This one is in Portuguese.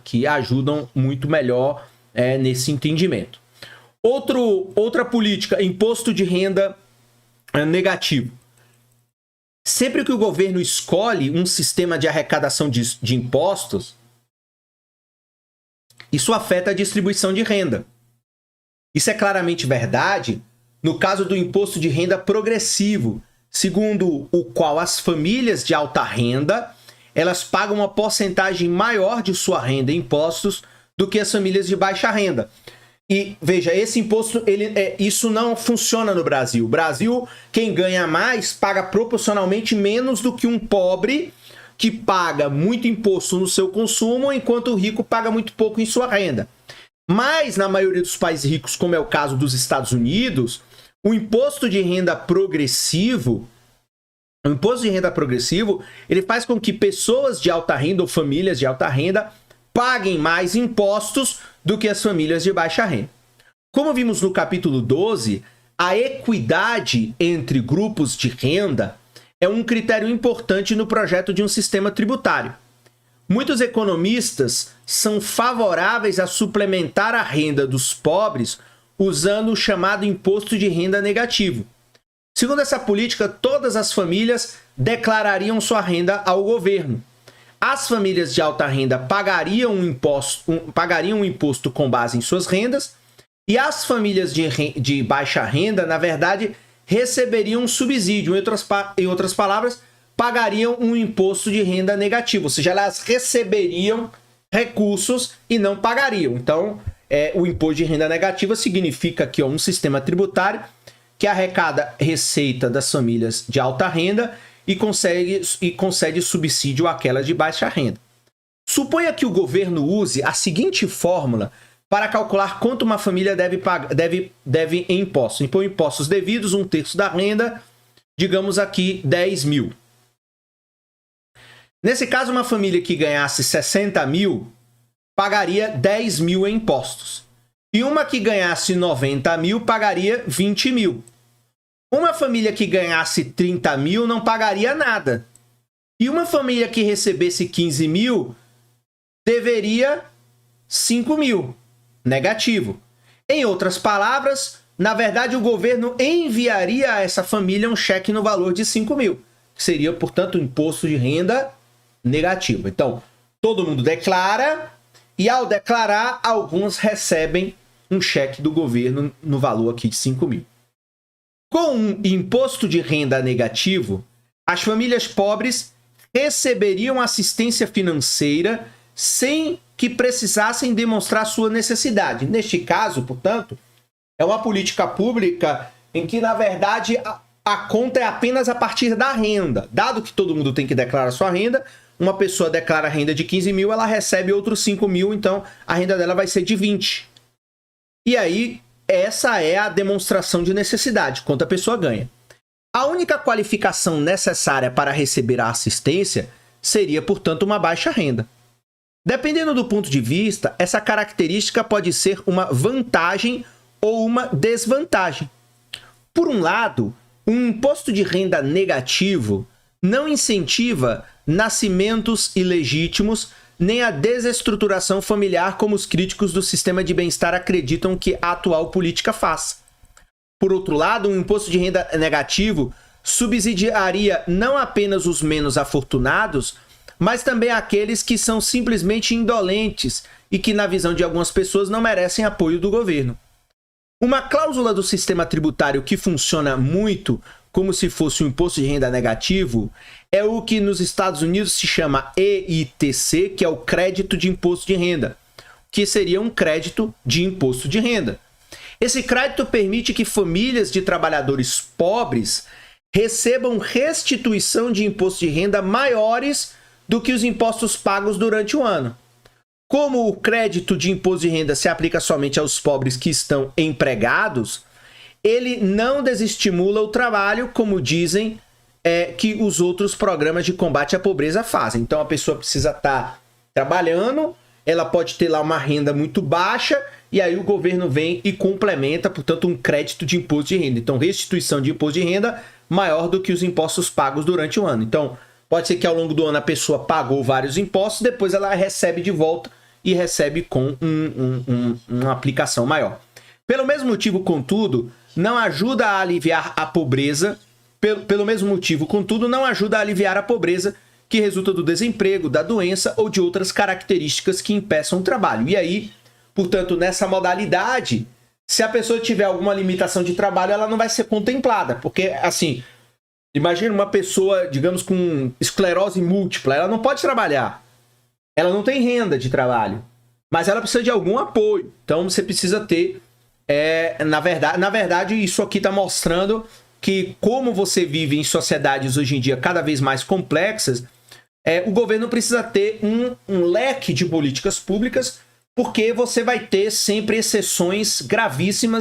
que ajudam muito melhor nesse entendimento. Outra política, imposto de renda negativo. Sempre que o governo escolhe um sistema de arrecadação de impostos, isso afeta a distribuição de renda. Isso é claramente verdade no caso do imposto de renda progressivo, segundo o qual as famílias de alta renda, elas pagam uma porcentagem maior de sua renda em impostos do que as famílias de baixa renda. E veja, esse imposto, isso não funciona no Brasil. O Brasil, quem ganha mais, paga proporcionalmente menos do que um pobre que paga muito imposto no seu consumo, enquanto o rico paga muito pouco em sua renda. Mas, na maioria dos países ricos, como é o caso dos Estados Unidos, o imposto de renda progressivo, ele faz com que pessoas de alta renda ou famílias de alta renda paguem mais impostos do que as famílias de baixa renda. Como vimos no capítulo 12, a equidade entre grupos de renda é um critério importante no projeto de um sistema tributário. Muitos economistas são favoráveis a suplementar a renda dos pobres usando o chamado imposto de renda negativo. Segundo essa política, todas as famílias declarariam sua renda ao governo. As famílias de alta renda pagariam um imposto com base em suas rendas, e as famílias de baixa renda, na verdade, receberiam um subsídio. Em outras palavras, pagariam um imposto de renda negativo, ou seja, elas receberiam recursos e não pagariam. Então, o imposto de renda negativa significa que é um sistema tributário que arrecada receita das famílias de alta renda e concede subsídio àquelas de baixa renda. Suponha que o governo use a seguinte fórmula para calcular quanto uma família deve em impostos. Impõe impostos devidos, 1/3 da renda, digamos aqui 10 mil. Nesse caso, uma família que ganhasse 60 mil pagaria 10 mil em impostos. E uma que ganhasse 90 mil pagaria 20 mil. Uma família que ganhasse 30 mil não pagaria nada. E uma família que recebesse 15 mil deveria 5 mil. Negativo. Em outras palavras, na verdade, o governo enviaria a essa família um cheque no valor de 5 mil, que seria, portanto, um imposto de renda negativo. Então, todo mundo declara, e ao declarar, alguns recebem um cheque do governo no valor aqui de 5 mil. Com um imposto de renda negativo, as famílias pobres receberiam assistência financeira sem que precisassem demonstrar sua necessidade. Neste caso, portanto, é uma política pública em que, na verdade, a conta é apenas a partir da renda. Dado que todo mundo tem que declarar sua renda, uma pessoa declara a renda de 15 mil, ela recebe outros 5 mil, então a renda dela vai ser de 20. E aí, essa é a demonstração de necessidade, quanto a pessoa ganha. A única qualificação necessária para receber a assistência seria, portanto, uma baixa renda. Dependendo do ponto de vista, essa característica pode ser uma vantagem ou uma desvantagem. Por um lado, um imposto de renda negativo não incentiva nascimentos ilegítimos nem a desestruturação familiar como os críticos do sistema de bem-estar acreditam que a atual política faz. Por outro lado, um imposto de renda negativo subsidiaria não apenas os menos afortunados, mas também aqueles que são simplesmente indolentes e que, na visão de algumas pessoas, não merecem apoio do governo. Uma cláusula do sistema tributário que funciona muito como se fosse um imposto de renda negativo é o que nos Estados Unidos se chama EITC, que é o crédito de imposto de renda, que seria um crédito de imposto de renda. Esse crédito permite que famílias de trabalhadores pobres recebam restituição de imposto de renda maiores do que os impostos pagos durante o ano. Como o crédito de imposto de renda se aplica somente aos pobres que estão empregados, ele não desestimula o trabalho, como dizem que os outros programas de combate à pobreza fazem. Então a pessoa precisa estar trabalhando, ela pode ter lá uma renda muito baixa, e aí o governo vem e complementa, portanto, um crédito de imposto de renda. Então, restituição de imposto de renda maior do que os impostos pagos durante o ano. Então, pode ser que ao longo do ano a pessoa pagou vários impostos, depois ela recebe de volta, e recebe com uma aplicação maior. Pelo mesmo motivo, contudo, não ajuda a aliviar a pobreza. Pelo mesmo motivo, contudo, não ajuda a aliviar a pobreza que resulta do desemprego, da doença ou de outras características que impeçam o trabalho. E aí, portanto, nessa modalidade, se a pessoa tiver alguma limitação de trabalho, ela não vai ser contemplada. Porque, assim, imagina uma pessoa, digamos, com esclerose múltipla, ela não pode trabalhar. Ela não tem renda de trabalho, mas ela precisa de algum apoio. Então, você precisa ter... na verdade, isso aqui está mostrando que, como você vive em sociedades hoje em dia cada vez mais complexas, o governo precisa ter um leque de políticas públicas, porque você vai ter sempre exceções gravíssimas